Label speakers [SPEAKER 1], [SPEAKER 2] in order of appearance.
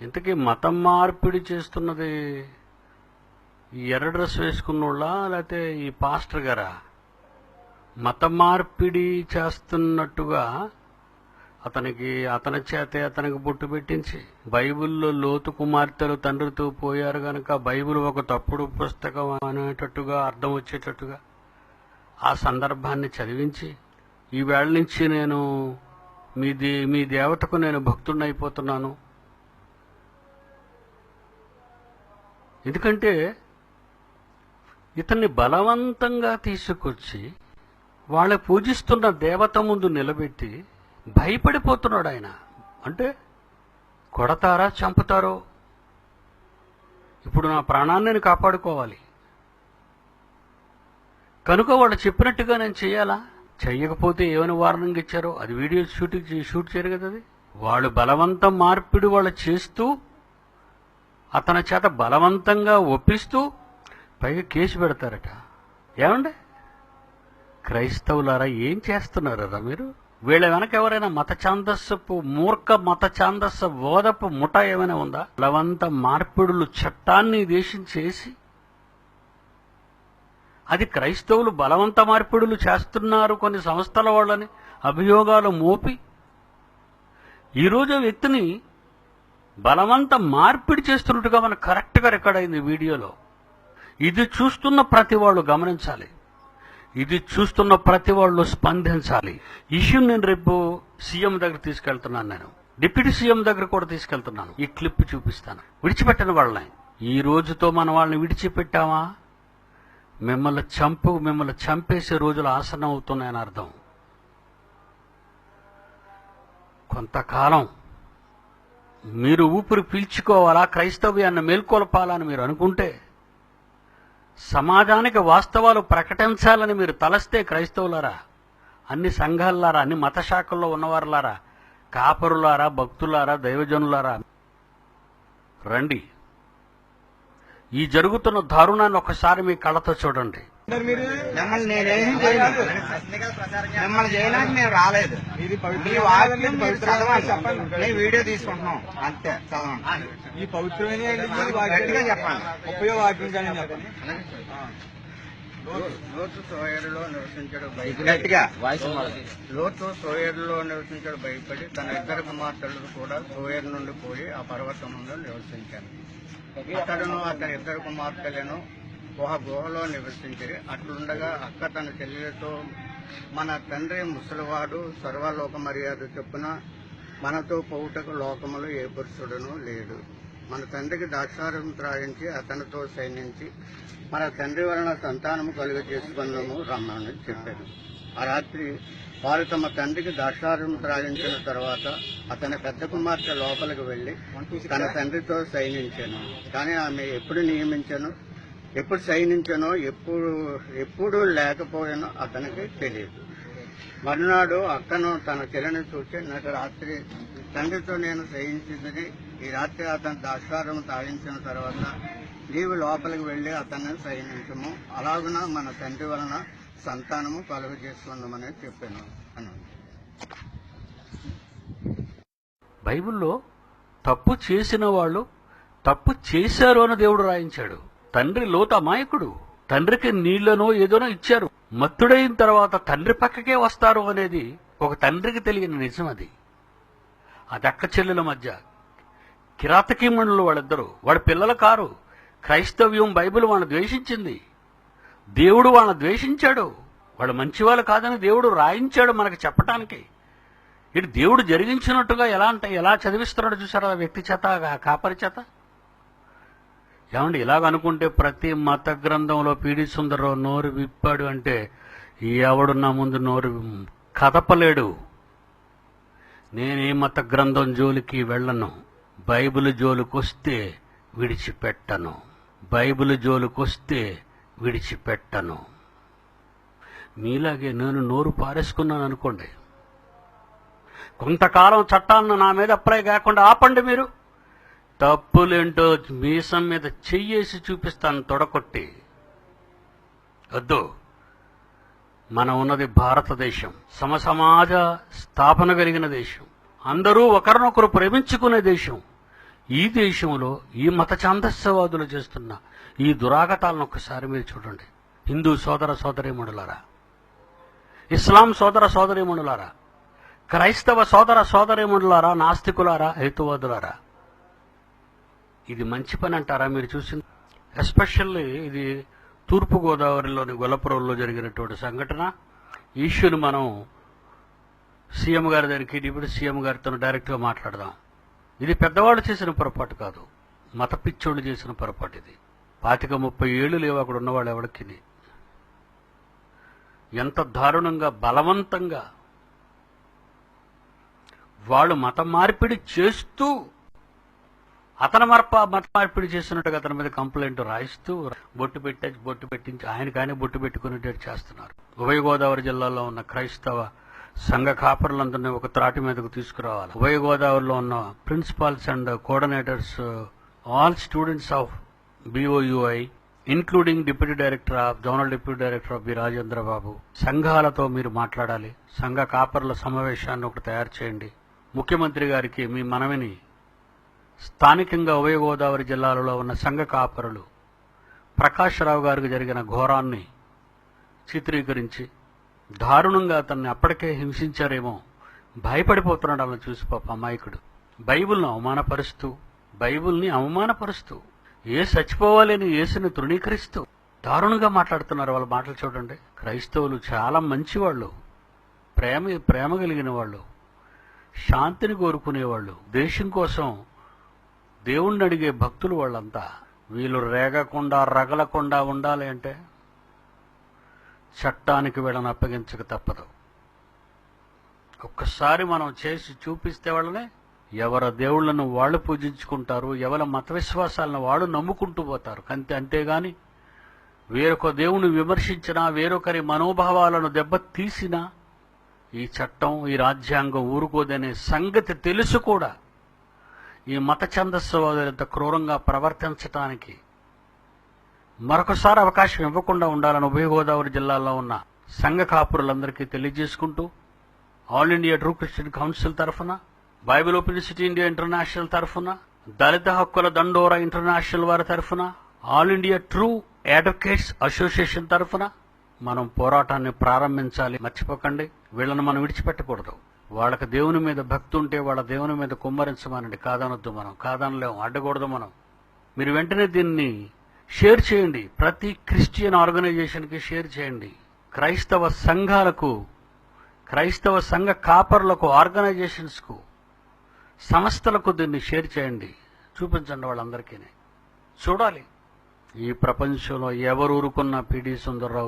[SPEAKER 1] ఇంతకీ మతం మార్పిడి చేస్తున్నది ఈ ఎర్ర డ్రెస్ వేసుకున్నోళ్ళ లేకపోతే ఈ పాస్టర్ గారా? మతం మార్పిడి చేస్తున్నట్టుగా అతని చేతే అతనికి బొట్టు పెట్టించి బైబిల్లో లోతు కుమార్తెలు తండ్రితో పోయారు గనక బైబిల్ ఒక తప్పుడు పుస్తకం అనేటట్టుగా అర్థం వచ్చేటట్టుగా ఆ సందర్భాన్ని చదివించి ఈవేళ నుంచి నేను మీ దేవతకు నేను భక్తుడినైపోతున్నాను. ఎందుకంటే ఇతన్ని బలవంతంగా తీసుకొచ్చి వాళ్ళ పూజిస్తున్న దేవత ముందు నిలబెట్టి భయపడిపోతున్నాడు ఆయన. అంటే కొడతారా, చంపుతారో, ఇప్పుడు నా ప్రాణాన్ని నేను కాపాడుకోవాలి కనుక వాళ్ళు చెప్పినట్టుగా నేను చేయాలా? చెయ్యకపోతే ఏమైనా వార్నింగ్ ఇచ్చారో అది వీడియో షూట్ చేయరు కదా. అది వాళ్ళు బలవంతం మార్పిడి వాళ్ళు చేస్తూ అతని చేత బలవంతంగా ఒప్పిస్తూ పైగా కేసు పెడతారట. ఏమండి క్రైస్తవులారా, ఏం చేస్తున్నారా మీరు? వీళ్ళ వెనక ఎవరైనా మూర్ఖ మత ఛాందస్సు బోధపు ముఠ ఏమైనా ఉందా? బలవంత మార్పిడులు చట్టాన్ని దేశం చేసి అది క్రైస్తవులు బలవంత మార్పిడులు చేస్తున్నారు కొన్ని సంస్థల వాళ్ళని అభియోగాలు మోపి ఈరోజు వ్యక్తిని బలవంత మార్పిడి చేస్తున్నట్టుగా మనకు కరెక్ట్గా రికార్డ్ అయింది వీడియోలో. ఇది చూస్తున్న ప్రతి వాళ్ళు గమనించాలి, ఇది చూస్తున్న ప్రతి వాళ్ళు స్పందించాలి. ఇష్యూ నేను రేపు సీఎం దగ్గర తీసుకెళ్తున్నాను, నేను డిప్యూటీ సీఎం దగ్గర కూడా తీసుకెళ్తున్నాను. ఈ క్లిప్ చూపిస్తాను. విడిచిపెట్టిన వాళ్ళని ఈ రోజుతో మన వాళ్ళని విడిచిపెట్టామా మిమ్మల్ని చంపేసే రోజులు ఆసన్నం అవుతున్నాయని అర్థం. కొంతకాలం మీరు ఊపిరి పీల్చుకోవాలా, క్రైస్తవ్యాన్ని మేల్కొల్పాలని మీరు అనుకుంటే, సమాజానికి వాస్తవాలు ప్రకటించాలని మీరు తలస్తే క్రైస్తవులారా, అన్ని సంఘాలారా, అన్ని మత శాఖల్లో ఉన్నవారులారా, కాపరులారా, భక్తులారా, దైవజనులారా రండి. ఈ జరుగుతున్న దారుణాన్ని ఒకసారి మీ కళ్ళతో చూడండి.
[SPEAKER 2] మిమ్మల్ని చేయడానికి మేము రాలేదు. మీ వాక్యం మీరు చదవండి, నేను వీడియో తీసుకుంటున్నాం అంతే. చదవండి.
[SPEAKER 3] ఈ పవిత్రమైన
[SPEAKER 2] గట్టిగా చెప్పండి.
[SPEAKER 3] ఉపయోగవాక్యం కానీ చెప్పండి.
[SPEAKER 4] లోతు సోయరులో నివసించడు
[SPEAKER 2] గట్టిగా
[SPEAKER 4] లోతు సోయరులో నివసించడు భయపడి తన ఇద్దరు కుమార్తెలు కూడా సోయరు నుండి పోయి ఆ పర్వతములో నివసించాను. అతడును అతని ఇద్దరు కుమార్తెలను ఒక గుహలో నివసించి అట్లుండగా అక్క తన చెల్లెలతో, మన తండ్రి ముసలివాడు, సర్వలోక మర్యాద చొప్పున మనతో పోవుటకు లోకములో ఏ పురుషుడును లేడు. మన తండ్రికి ద్రాక్షారసం త్రాగించి అతనితో సైనించి మన తండ్రి వలన సంతానము కలుగ చేసుకున్నాము రమ్మని చెప్పాను. ఆ రాత్రి వారు తమ తండ్రికి ద్రాక్షారసం త్రాగించిన తర్వాత అతని పెద్ద కుమార్తె లోపలికి వెళ్లి తన తండ్రితో సైనించాను. కానీ ఆమె ఎప్పుడు సైనించానో ఎప్పుడు లేకపోయానో అతనికి తెలియదు. మరునాడు అక్కను తన చెల్లిని చూసి, నాకు రాత్రి తండ్రితో నేను సహించింది, ఈ రాత్రి అతను ద్రాక్షారసం తాగించిన తర్వాత నీవు లోపలికి వెళ్లి అతన్ని సైనించము, అలాగున మన తండ్రి వలన సంతానము కలుగ చేసుకుందామని చెప్పాను అని.
[SPEAKER 1] బైబిల్లో తప్పు చేసిన వాళ్ళు తప్పు చేశారు అని దేవుడు రాయించాడు. తండ్రి లోతు అమాయకుడు, తండ్రికి నీళ్లనో ఏదోనో ఇచ్చారు. మత్తుడైన తర్వాత తండ్రి పక్కకే వస్తారు అనేది ఒక తండ్రికి తెలియని నిజం. అది అక్క చెల్లెల మధ్య కిరాతకీమణులు వాళ్ళిద్దరూ, వాడి పిల్లల కారు. క్రైస్తవ్యం బైబిల్ వాళ్ళని ద్వేషించింది, దేవుడు వాళ్ళని ద్వేషించాడు. వాళ్ళు మంచివాళ్ళు కాదని దేవుడు రాయించాడు మనకు చెప్పటానికి. ఇటు దేవుడు జరిగించినట్టుగా ఎలా చదివిస్తున్నాడు చూసారా వ్యక్తి చేత, కాపరి చేత. ఏమండి ఇలాగనుకుంటే ప్రతి మత గ్రంథంలో పీడి సుందరరావు నోరు విప్పాడు అంటే ఎవడు నా ముందు నోరు కదపలేడు. నేనే మత గ్రంథం జోలికి వెళ్ళను, బైబిల్ జోలికొస్తే విడిచిపెట్టను, బైబిల్ జోలికొస్తే విడిచిపెట్టను. మీలాగే నేను నోరు పారేసుకున్నాను అనుకోండి, కొంతకాలం చట్టాలను నా మీద అప్లై కాకుండా ఆపండి. మీరు తప్పులేంటో మీసం మీద చెయ్యేసి చూపిస్తాను తొడకొట్టి. వద్దు, మనం ఉన్నది భారతదేశం, సమసమాజ స్థాపన కలిగిన దేశం, అందరూ ఒకరినొకరు ప్రేమించుకునే దేశం. ఈ దేశంలో ఈ మత ఛాందస్యవాదులు చేస్తున్న ఈ దురాగతాలను ఒక్కసారి మీరు చూడండి. హిందూ సోదర సోదరీమణులారా, ఇస్లాం సోదర సోదరీమణులారా, క్రైస్తవ సోదర సోదరీమణులారా, నాస్తికులారా, హేతువాదులారా, ఇది మంచి పని అంటారా మీరు చూసింది? ఎస్పెషల్లీ ఇది తూర్పుగోదావరిలోని గొల్లపురంలో జరిగినటువంటి సంఘటన. ఈ ఇష్యూని మనం సీఎం గారి దగ్గరికి, డిప్యూటీ సీఎం గారితో డైరెక్ట్గా మాట్లాడదాం. ఇది పెద్దవాళ్ళు చేసిన పొరపాటు కాదు, మత పిచ్చోళ్ళు చేసిన పొరపాటు ఇది. 25-30 ఏళ్ళు లేవు అక్కడ ఉన్నవాళ్ళు ఎవరికి. ఎంత దారుణంగా బలవంతంగా వాళ్ళు మత మార్పిడి చేస్తూ, అతను మత మార్పిడి చేస్తున్నట్టుగా అతని మీద కంప్లైంట్ రాయిస్తూ బొట్టు పెట్టించి ఆయన బొట్టు పెట్టుకునేటట్టు చేస్తున్నారు. ఉభయ గోదావరి జిల్లాలో ఉన్న క్రైస్తవ సంఘ కాపరులందరినీ ఒక త్రాటి మీదకు తీసుకురావాలి. ఉభయ గోదావరిలో ఉన్న principals and coordinators, all students of BOUI, including deputy director of zonal deputy director of B Rajendra Babu, సంఘాలతో మీరు మాట్లాడాలి. సంఘ కాపరుల సమావేశాన్ని ఒకటి తయారు చేయండి. ముఖ్యమంత్రి గారికి మీ మనవిని స్థానికంగా ఉభయ గోదావరి జిల్లాలలో ఉన్న సంఘ కాపరులు ప్రకాశ్రావు గారికి జరిగిన ఘోరాన్ని చిత్రీకరించి, దారుణంగా అతన్ని అప్పటికే హింసించారేమో భయపడిపోతున్నాడు అలా చూసి పాప అమాయకుడు. బైబిల్ని అవమానపరుస్తూ చచ్చిపోవాలని యేసుని తృణీకరిస్తూ దారుణంగా మాట్లాడుతున్నారు. వాళ్ళ మాటలు చూడండి. క్రైస్తవులు చాలా మంచివాళ్ళు, ప్రేమ కలిగిన వాళ్ళు, శాంతిని కోరుకునేవాళ్ళు, దేశం కోసం దేవుణ్ణి అడిగే భక్తులు వాళ్ళంతా. వీళ్ళు రేగకుండా రగలకుండా ఉండాలి అంటే చట్టానికి వీళ్ళని అప్పగించక తప్పదు. ఒక్కసారి మనం చేసి చూపిస్తే వాళ్ళనే ఎవరి దేవుళ్లను వాళ్ళు పూజించుకుంటారు, ఎవరి మత విశ్వాసాలను వాళ్ళు నమ్ముకుంటూ పోతారు. అంతేగాని వేరొక దేవుని విమర్శించినా, వేరొకరి మనోభావాలను దెబ్బతీసినా ఈ చట్టం, ఈ రాజ్యాంగం ఊరుకోదనే సంగతి తెలుసు కూడా ఈ మత ఛందస్సువాదులంత క్రూరంగా ప్రవర్తించటానికి మరొకసారి అవకాశం ఇవ్వకుండా ఉండాలని ఉభయ గోదావరి జిల్లాలో ఉన్న సంఘ కాపురులందరికీ తెలియజేసుకుంటూ, all India true Christian council తరఫున, Bible open city India international తరఫున, దళిత హక్కుల దండోరా ఇంటర్నేషనల్ వారి తరఫున, all India true advocates association తరఫున మనం పోరాటాన్ని ప్రారంభించాలి. మర్చిపోకండి, వీళ్ళని మనం విడిచిపెట్టకూడదు. వాళ్ళకి దేవుని మీద భక్తి ఉంటే వాళ్ళ దేవుని మీద కుమ్మరించమనండి. కాదనొద్దు, మనం కాదనలేము, అడ్డకూడదు మనం. మీరు వెంటనే దీన్ని షేర్ చేయండి. ప్రతి క్రిస్టియన్ ఆర్గనైజేషన్కి షేర్ చేయండి. క్రైస్తవ సంఘాలకు, క్రైస్తవ సంఘ కాపరులకు, ఆర్గనైజేషన్స్కు, సంస్థలకు దీన్ని షేర్ చేయండి. చూపించండి వాళ్ళందరికీ. చూడాలి ఈ ప్రపంచంలో ఎవరు ఊరుకున్న పిడి సుందర్రావు